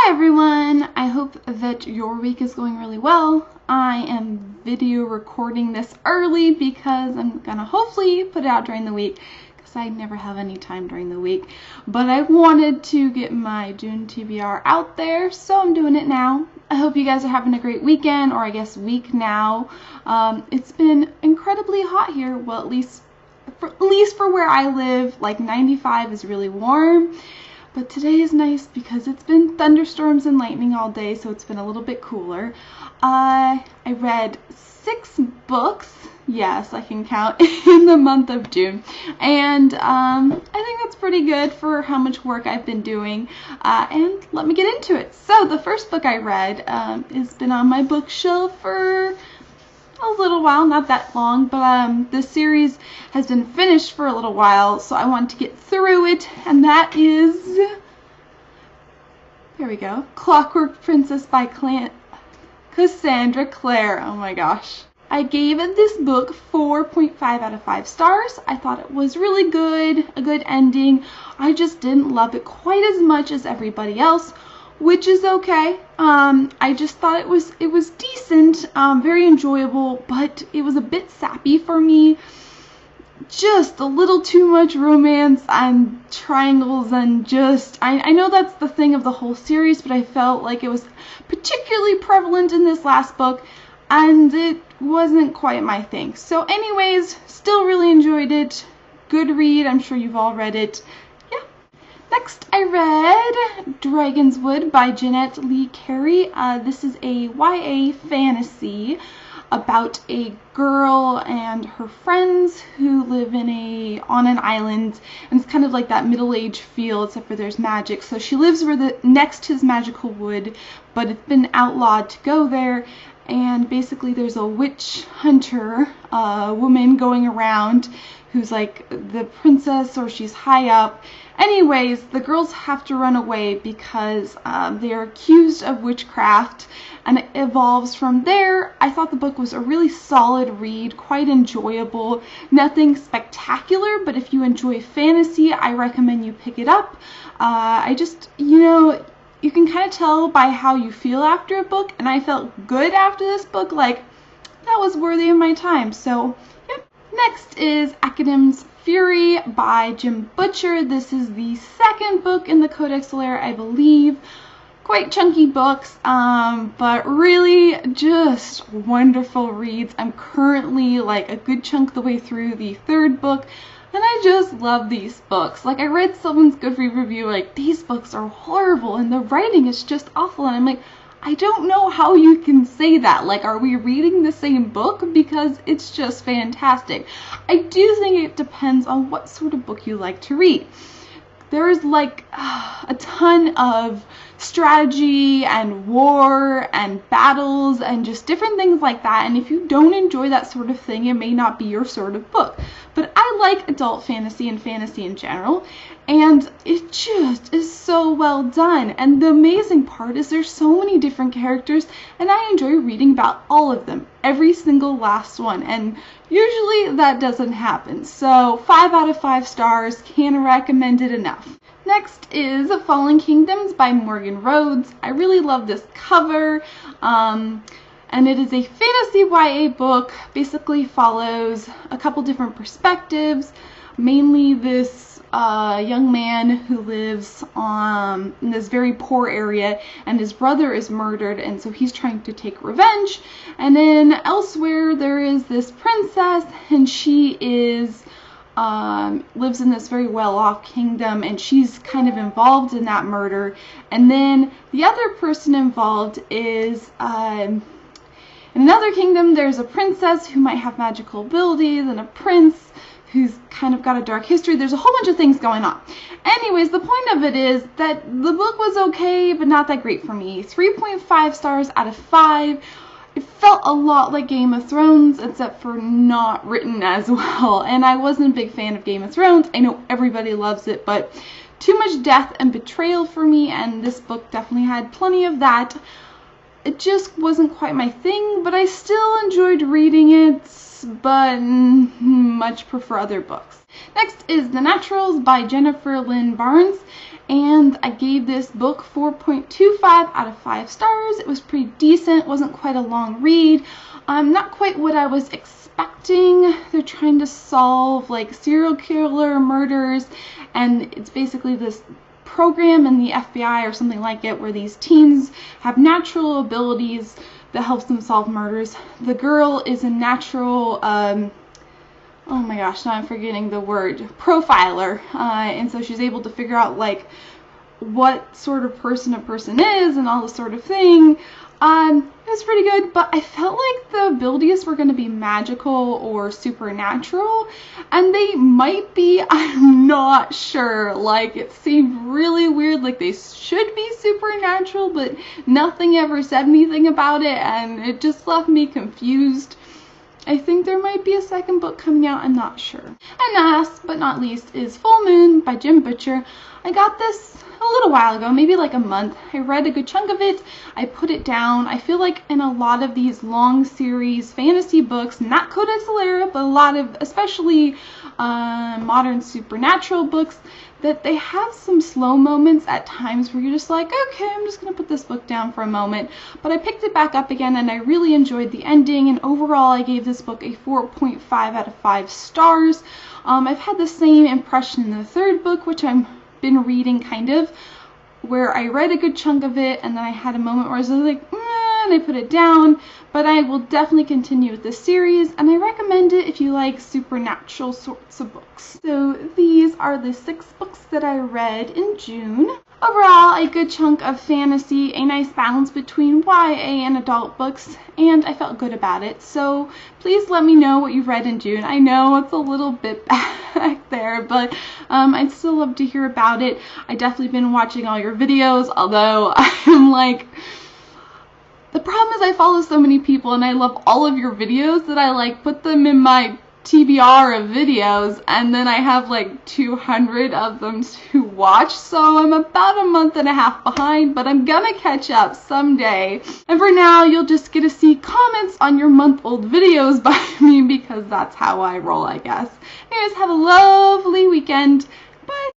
Hi everyone! I hope that your week is going really well. I am video recording this early because I'm gonna hopefully put it out during the week because I never have any time during the week. But I wanted to get my June TBR out there, so I'm doing it now. I hope you guys are having a great weekend, or I guess week now. It's been incredibly hot here, well at least for where I live. Like 95 is really warm. But today is nice because it's been thunderstorms and lightning all day, so it's been a little bit cooler. I read 6 books, yes, I can count, in the month of June. And I think that's pretty good for how much work I've been doing. And let me get into it. So the first book I read has been on my bookshelf for a little while, not that long, but this series has been finished for a little while, so I want to get through it, and that is, there we go, Clockwork Princess by Cassandra Clare. Oh my gosh. I gave this book 4.5 out of 5 stars. I thought it was really good, a good ending. I just didn't love it quite as much as everybody else, which is okay. I just thought it was decent, very enjoyable, but it was a bit sappy for me. Just a little too much romance and triangles and just, I know that's the thing of the whole series, but I felt like it was particularly prevalent in this last book, and it wasn't quite my thing. So anyways, still really enjoyed it. Good read, I'm sure you've all read it. Next, I read Dragonswood by Jeanette Lee Carey. This is a YA fantasy about a girl and her friends who live on an island, and it's kind of like that middle-age feel, except for there's magic. So she lives next to this magical wood, but it's been outlawed to go there. And basically there's a witch hunter, woman going around who's like the princess, or she's high up. Anyways, the girls have to run away because they're accused of witchcraft, and it evolves from there. I thought the book was a really solid read, quite enjoyable. Nothing spectacular, but if you enjoy fantasy, I recommend you pick it up. I just, you can kind of tell by how you feel after a book, and I felt good after this book, like that was worthy of my time. So yeah. Next is Academ's Fury by Jim Butcher. This is the second book in the Codex Alera, I believe. Quite chunky books, but really just wonderful reads. I'm currently like a good chunk of the way through the 3rd book, and I just love these books. Like, I read someone's Goodreads review, like, these books are horrible and the writing is just awful, and I'm like, I don't know how you can say that. Like, are we reading the same book? Because it's just fantastic. I do think it depends on what sort of book you like to read. There's like a ton of strategy and war and battles and just different things like that, and if you don't enjoy that sort of thing, it may not be your sort of book. But I like adult fantasy and fantasy in general, and it just is so well done. And the amazing part is there's so many different characters, and I enjoy reading about all of them, every single last one, and usually that doesn't happen. So 5 out of 5 stars, can't recommend it enough. Next is Fallen Kingdoms by Morgan Rhodes. I really love this cover, and it is a fantasy YA book. Basically follows a couple different perspectives, mainly this young man who lives in this very poor area, and his brother is murdered, and so he's trying to take revenge. And then elsewhere there is this princess, and she is lives in this very well-off kingdom, and she's kind of involved in that murder. And then the other person involved is in another kingdom. There's a princess who might have magical abilities, and a prince who's kind of got a dark history. There's a whole bunch of things going on. Anyways, the point of it is that the book was okay, but not that great for me. 3.5 stars out of 5. It felt a lot like Game of Thrones, except for not written as well. And I wasn't a big fan of Game of Thrones. I know everybody loves it, but too much death and betrayal for me, and this book definitely had plenty of that. It just wasn't quite my thing, but I still enjoyed reading it, but much prefer other books. Next is The Naturals by Jennifer Lynn Barnes, and I gave this book 4.25 out of 5 stars. It was pretty decent. It wasn't quite a long read. Not quite what I was expecting. They're trying to solve like serial killer murders, and it's basically this program in the FBI or something like it where these teens have natural abilities that helps them solve murders. The girl is a natural, oh my gosh, now I'm forgetting the word, profiler, and so she's able to figure out like what sort of person a person is and all this sort of thing. It was pretty good, but I felt like the abilities were going to be magical or supernatural, and they might be, I'm not sure. Like, it seemed really weird, like they should be supernatural, but nothing ever said anything about it, and it just left me confused. I think there might be a second book coming out, I'm not sure. And last but not least is Full Moon by Jim Butcher. I got this a little while ago, maybe like a month. I read a good chunk of it, I put it down. I feel like in a lot of these long series fantasy books, not Codex Alera, but a lot of especially modern supernatural books, that they have some slow moments at times where you're just like, okay, I'm just going to put this book down for a moment. But I picked it back up again and I really enjoyed the ending, and overall I gave this book a 4.5 out of 5 stars. I've had the same impression in the third book, which I've been reading kind of, where I read a good chunk of it and then I had a moment where I was like, and I put it down. But I will definitely continue with this series, and I recommend it if you like supernatural sorts of books. So these are the 6 books that I read in June. Overall, a good chunk of fantasy, a nice balance between YA and adult books, and I felt good about it. So please let me know what you read in June. I know it's a little bit back there, but I'd still love to hear about it. I've definitely been watching all your videos, although I'm like, the problem is I follow so many people and I love all of your videos that I like put them in my TBR of videos, and then I have like 200 of them to watch, so I'm about a month and a half behind, but I'm gonna catch up someday. And for now, you'll just get to see comments on your month-old videos by me, because that's how I roll, I guess. Anyways, have a lovely weekend. Bye!